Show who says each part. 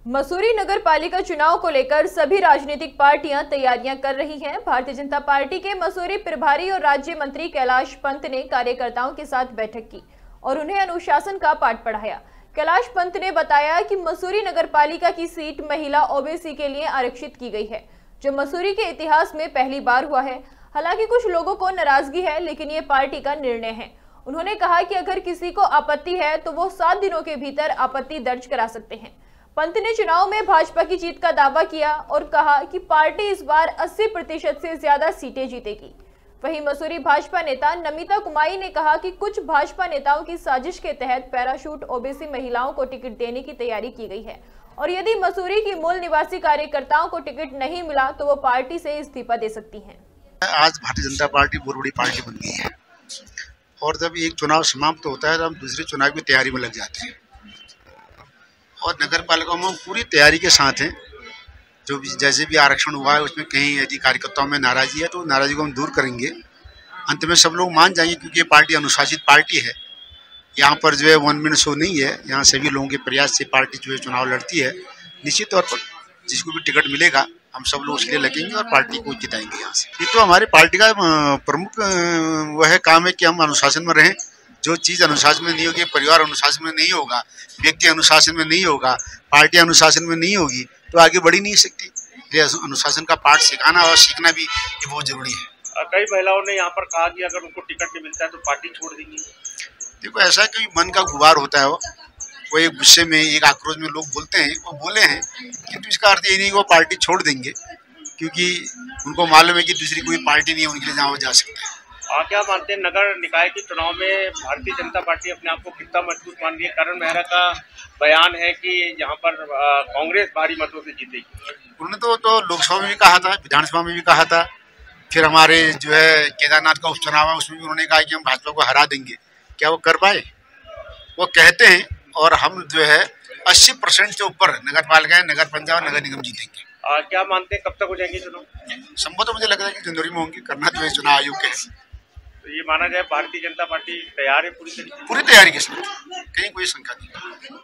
Speaker 1: मसूरी नगर पालिका चुनाव को लेकर सभी राजनीतिक पार्टियां तैयारियां कर रही हैं। भारतीय जनता पार्टी के मसूरी प्रभारी और राज्य मंत्री कैलाश पंत ने कार्यकर्ताओं के साथ बैठक की और उन्हें अनुशासन का पाठ पढ़ाया। कैलाश पंत ने बताया कि मसूरी नगर पालिका की सीट महिला ओबीसी के लिए आरक्षित की गई है, जो मसूरी के इतिहास में पहली बार हुआ है। हालांकि कुछ लोगों को नाराजगी है, लेकिन ये पार्टी का निर्णय है। उन्होंने कहा कि अगर किसी को आपत्ति है तो वो 7 दिनों के भीतर आपत्ति दर्ज करा सकते हैं। पंत ने चुनाव में भाजपा की जीत का दावा किया और कहा कि पार्टी इस बार 80% से ज्यादा सीटें जीतेगी। वहीं मसूरी भाजपा नेता नमिता कुमाई ने कहा कि कुछ भाजपा नेताओं की साजिश के तहत पैराशूट ओबीसी महिलाओं को टिकट देने की तैयारी की गई है और यदि मसूरी की मूल निवासी कार्यकर्ताओं को टिकट नहीं मिला तो वो पार्टी से इस्तीफा दे सकती हैं।
Speaker 2: आज भारतीय जनता पार्टी बहुत बड़ी पार्टी बन गई है और जब एक चुनाव समाप्त होता है तो हम दूसरे चुनाव की तैयारी में लग जाते हैं और नगर पालिका में पूरी तैयारी के साथ हैं। जो भी जैसे भी आरक्षण हुआ है उसमें कहीं यदि कार्यकर्ताओं में नाराजगी है तो नाराजगी को हम दूर करेंगे। अंत में सब लोग मान जाएंगे क्योंकि ये पार्टी अनुशासित पार्टी है। यहाँ पर जो है वन मैन शो नहीं है। यहाँ सभी लोगों के प्रयास से पार्टी जो है चुनाव लड़ती है। निश्चित तौर पर जिसको भी टिकट मिलेगा हम सब लोग उसके लिए लगेंगे और पार्टी को जिताएंगे यहाँ से। ये तो हमारे पार्टी का प्रमुख वह काम है कि हम अनुशासन में रहें। जो चीज़ अनुशासन में नहीं होगी, परिवार अनुशासन में नहीं होगा, व्यक्ति अनुशासन में नहीं होगा, पार्टी अनुशासन में नहीं होगी तो आगे बढ़ ही नहीं सकती। ये अनुशासन का पाठ सिखाना और सीखना भी ये बहुत जरूरी है।
Speaker 3: कई महिलाओं ने यहाँ पर कहा कि अगर उनको टिकट नहीं मिलता है तो पार्टी छोड़ देंगी।
Speaker 2: देखो ऐसा कि मन का गुबार होता है, वो एक गुस्से में एक आक्रोश में लोग बोलते हैं, वो बोले हैं, किंतु इसका अर्थ ये नहीं कि वो पार्टी छोड़ देंगे, क्योंकि उनको मालूम है कि दूसरी कोई पार्टी नहीं है उनके लिए जहाँ वो जा सकते हैं।
Speaker 3: क्या मानते हैं नगर निकाय के चुनाव में भारतीय जनता पार्टी अपने आप को कितना मजबूत मान रही है? करण मेहरा का बयान है कि यहाँ पर कांग्रेस भारी मतों से जीतेगी।
Speaker 2: उन्होंने तो लोकसभा में भी कहा था, विधानसभा में भी कहा था, फिर हमारे जो है केदारनाथ का उपचुनाव है उसमें भी उन्होंने कहा कि हम भाजपा को हरा देंगे। क्या वो कर पाए? वो कहते हैं और हम जो है 80% से ऊपर नगर पालिका, नगर पंचायत, नगर निगम जीतेंगे।
Speaker 3: क्या मानते हैं कब तक हो जाएंगे चुनाव?
Speaker 2: संभव तो मुझे लग रहा है कि जनवरी में होंगे। करना तो है चुनाव आयोग के।
Speaker 3: तो ये माना जाए भारतीय जनता पार्टी तैयार है पूरी तैयारी के साथ,
Speaker 2: कहीं कोई शंका नहीं।